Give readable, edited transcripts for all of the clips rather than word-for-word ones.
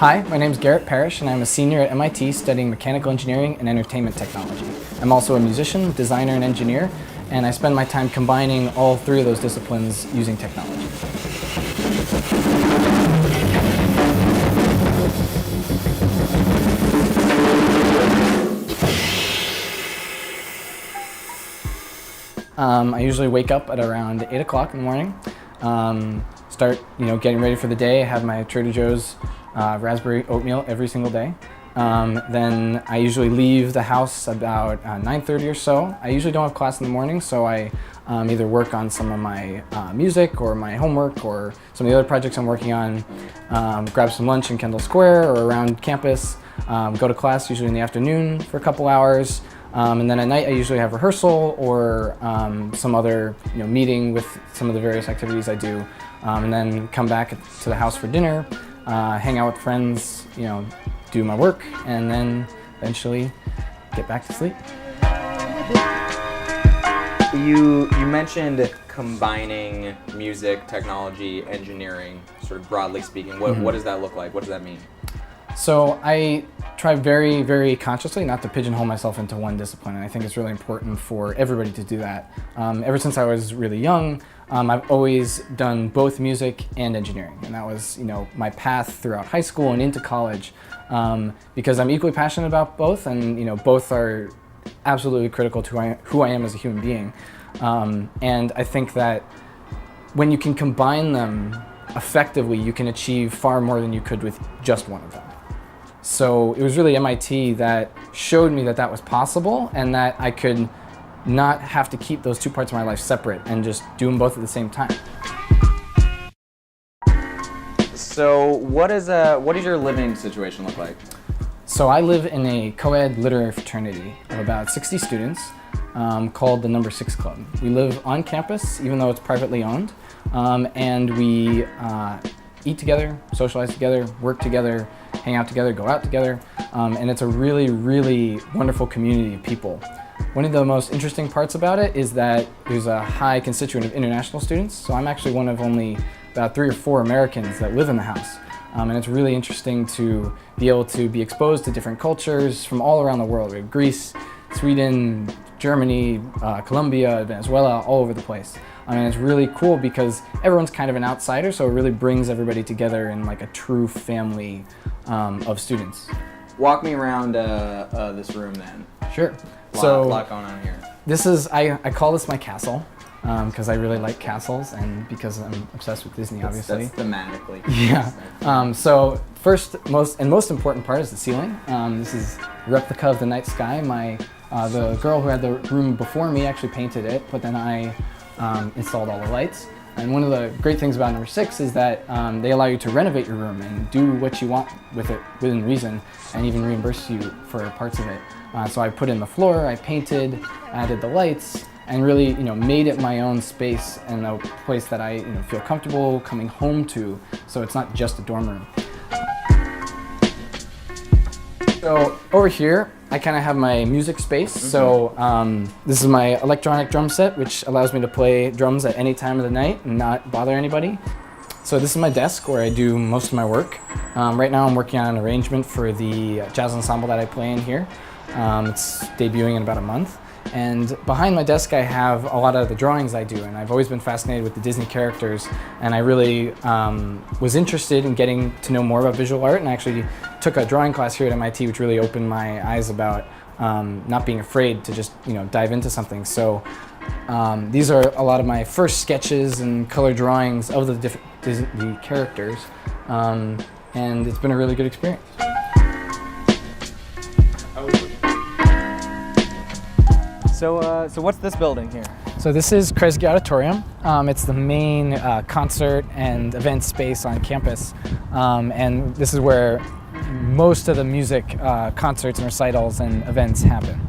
Hi, my name is Garrett Parrish and I'm a senior at MIT studying mechanical engineering and entertainment technology. I'm also a musician, designer, and engineer, and I spend my time combining all three of those disciplines using technology. I usually wake up at around 8 o'clock in the morning, start getting ready for the day. I have my Trader Joe's raspberry oatmeal every single day. Then I usually leave the house about 9:30 or so. I usually don't have class in the morning, so I either work on some of my music or my homework or some of the other projects I'm working on, grab some lunch in Kendall Square or around campus, go to class usually in the afternoon for a couple hours, and then at night I usually have rehearsal or some other meeting with some of the various activities I do, and then come back to the house for dinner, hang out with friends, do my work, and then eventually get back to sleep. You mentioned combining music, technology, engineering, sort of broadly speaking. What does that look like? What does that mean? So I try very, very consciously not to pigeonhole myself into one discipline, and I think it's really important for everybody to do that. Ever since I was really young, I've always done both music and engineering, and that was my path throughout high school and into college, because I'm equally passionate about both, and both are absolutely critical to who I am as a human being. And I think that when you can combine them effectively, you can achieve far more than you could with just one of them. So it was really MIT that showed me that that was possible and that I could not have to keep those two parts of my life separate and just do them both at the same time. So what does your living situation look like? So I live in a co-ed literary fraternity of about 60 students called the Number 6 Club. We live on campus, even though it's privately owned, and we eat together, socialize together, work together, hang out together, go out together, and it's a really, really wonderful community of people. One of the most interesting parts about it is that there's a high constituent of international students, so I'm actually one of only about 3 or 4 Americans that live in the house. And it's really interesting to be able to be exposed to different cultures from all around the world. We have Greece, Sweden, Germany, Colombia, Venezuela, all over the place. And it's really cool because everyone's kind of an outsider, so it really brings everybody together in like a true family of students. Walk me around this room then. Sure. A lot going on here. This is, I call this my castle, because I really like castles and because I'm obsessed with Disney, obviously. That's thematically. Yeah. So first, most important part is the ceiling. This is a replica of the night sky. The girl who had the room before me actually painted it, but then I installed all the lights. And one of the great things about Number 6 is that they allow you to renovate your room and do what you want with it within reason, and even reimburse you for parts of it. So I put in the floor, I painted, added the lights, and really made it my own space and a place that I feel comfortable coming home to, so it's not just a dorm room. So over here, I kind of have my music space. So this is my electronic drum set, which allows me to play drums at any time of the night and not bother anybody. So this is my desk where I do most of my work. Right now I'm working on an arrangement for the jazz ensemble that I play in here. It's debuting in about a month. And behind my desk I have a lot of the drawings I do, and I've always been fascinated with the Disney characters, and I really was interested in getting to know more about visual art, and I actually took a drawing class here at MIT which really opened my eyes about not being afraid to just dive into something. So these are a lot of my first sketches and color drawings of the different Disney characters, and it's been a really good experience. So what's this building here? So this is Kresge Auditorium. It's the main concert and event space on campus, and this is where most of the music concerts and recitals and events happen.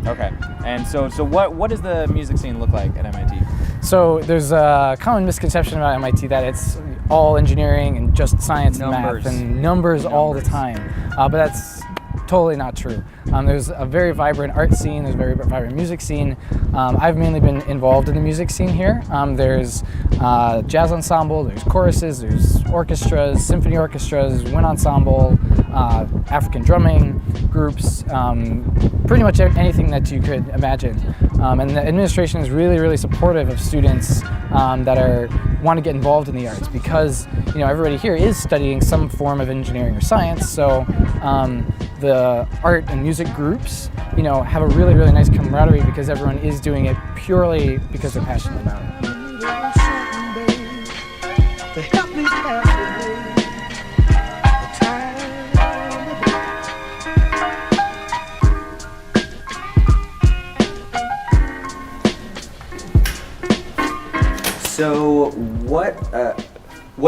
Okay, and so what does the music scene look like at MIT? So there's a common misconception about MIT that it's all engineering and just science and math and numbers all the time, but that's totally not true. There's a very vibrant art scene, there's a very vibrant music scene. I've mainly been involved in the music scene here. There's jazz ensemble, there's choruses, there's orchestras, symphony orchestras, wind ensemble, African drumming groups, pretty much anything that you could imagine. And the administration is really, really supportive of students that want to get involved in the arts, because everybody here is studying some form of engineering or science. So the art and music groups have a really, really nice camaraderie, because everyone is doing it purely because they're passionate about it. So what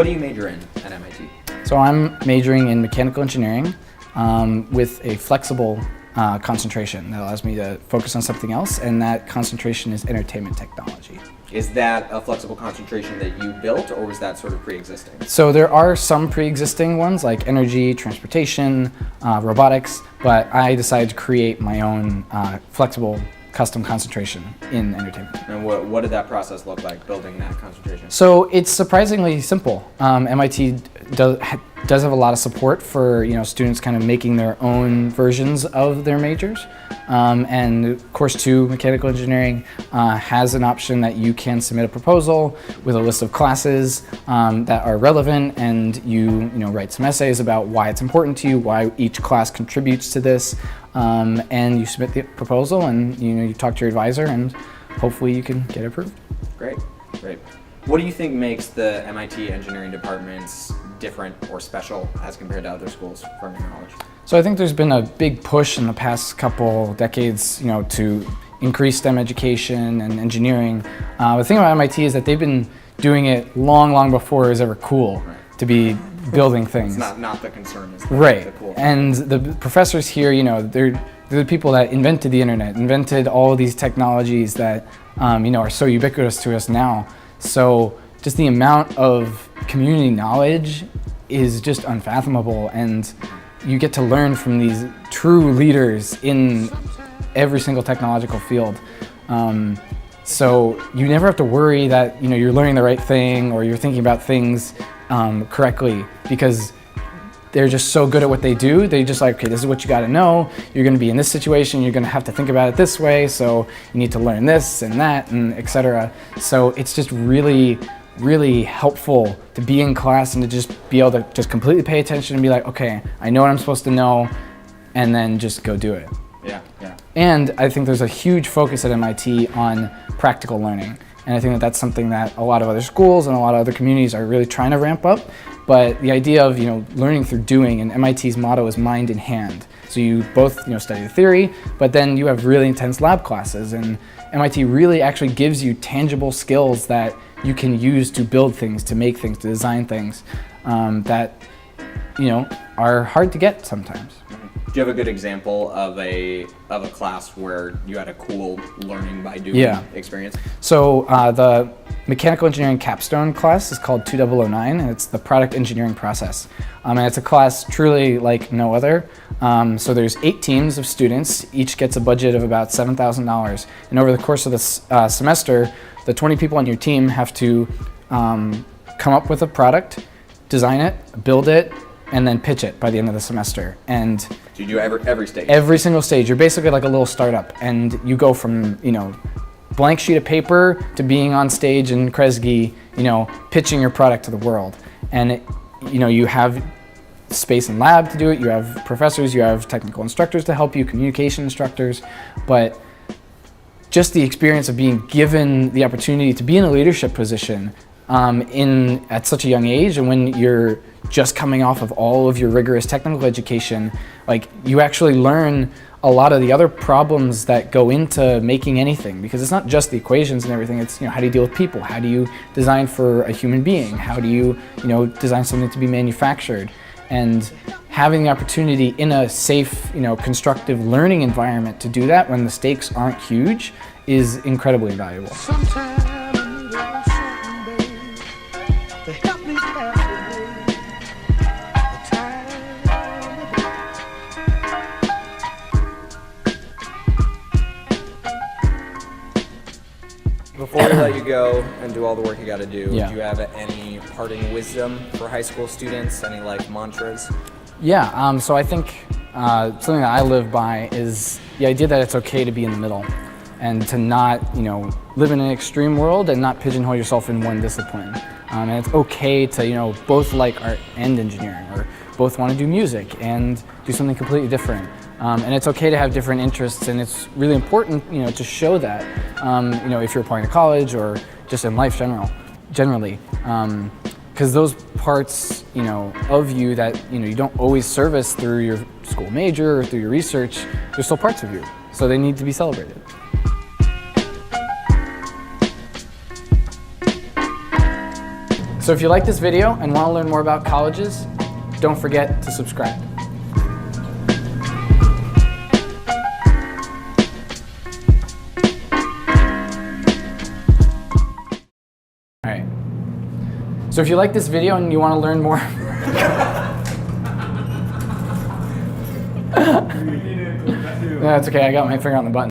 do you major in at MIT? So I'm majoring in mechanical engineering with a flexible concentration that allows me to focus on something else, and that concentration is entertainment technology. Is that a flexible concentration that you built, or was that sort of pre-existing? So there are some pre-existing ones like energy, transportation, robotics, but I decided to create my own flexible custom concentration in entertainment. And what did that process look like, building that concentration? So it's surprisingly simple. MIT does have a lot of support for students kind of making their own versions of their majors. And course 2, mechanical engineering, has an option that you can submit a proposal with a list of classes that are relevant, and you write some essays about why it's important to you, why each class contributes to this, and you submit the proposal, and you talk to your advisor, and hopefully you can get approved. Great, great. What do you think makes the MIT engineering departments different or special as compared to other schools, from your knowledge? So I think there's been a big push in the past couple decades, to increase STEM education and engineering. The thing about MIT is that they've been doing it long before it was ever cool to be building things. It's not the concern, it's the cool. And the professors here, they're the people that invented the internet, invented all these technologies that are so ubiquitous to us now. So just the amount of community knowledge is just unfathomable, and you get to learn from these true leaders in every single technological field. So you never have to worry that you're learning the right thing or you're thinking about things correctly, because they're just so good at what they do. They just okay, this is what you got to know. You're going to be in this situation. You're going to have to think about it this way. So you need to learn this and that, and etc. So it's just really, really helpful to be in class and to just be able to just completely pay attention and be like, okay, I know what I'm supposed to know, and then just go do it. Yeah. And I think there's a huge focus at MIT on practical learning. And I think that that's something that a lot of other schools and a lot of other communities are really trying to ramp up. But the idea of learning through doing, and MIT's motto is mind in hand. So you both study the theory, but then you have really intense lab classes, and MIT really actually gives you tangible skills that you can use to build things, to make things, to design things that are hard to get sometimes. Do you have a good example of a class where you had a cool learning by doing experience? So the mechanical engineering Capstone class is called 2009, and it's the product engineering process. And it's a class truly like no other. So there's 8 teams of students, each gets a budget of about $7,000. And over the course of this semester, the 20 people on your team have to come up with a product, design it, build it, and then pitch it by the end of the semester. And so you do every stage? Every single stage. You're basically like a little startup, and you go from blank sheet of paper to being on stage in Kresge, pitching your product to the world. And you have space and lab to do it. You have professors, you have technical instructors to help you, communication instructors, but just the experience of being given the opportunity to be in a leadership position at such a young age, and when you're just coming off of all of your rigorous technical education, like you actually learn a lot of the other problems that go into making anything, because it's not just the equations and everything. It's how do you deal with people? How do you design for a human being? How do you design something to be manufactured? And having the opportunity in a safe, constructive learning environment to do that when the stakes aren't huge is incredibly valuable. Before we let you go and do all the work you got to do, Yeah. do you have any parting wisdom for high school students? Any like mantras? Yeah, so I think something that I live by is the idea that it's okay to be in the middle and to not, live in an extreme world and not pigeonhole yourself in one discipline. And it's okay to, both like art and engineering, or both want to do music and do something completely different. And it's okay to have different interests, and it's really important, to show that, if you're applying to college or just in life generally. Because those parts, of you that, you don't always service through your school major or through your research, they're still parts of you. So they need to be celebrated. So if you like this video and want to learn more about colleges, don't forget to subscribe. All right. So if you like this video and you want to learn more, that's okay. I got my finger on the button.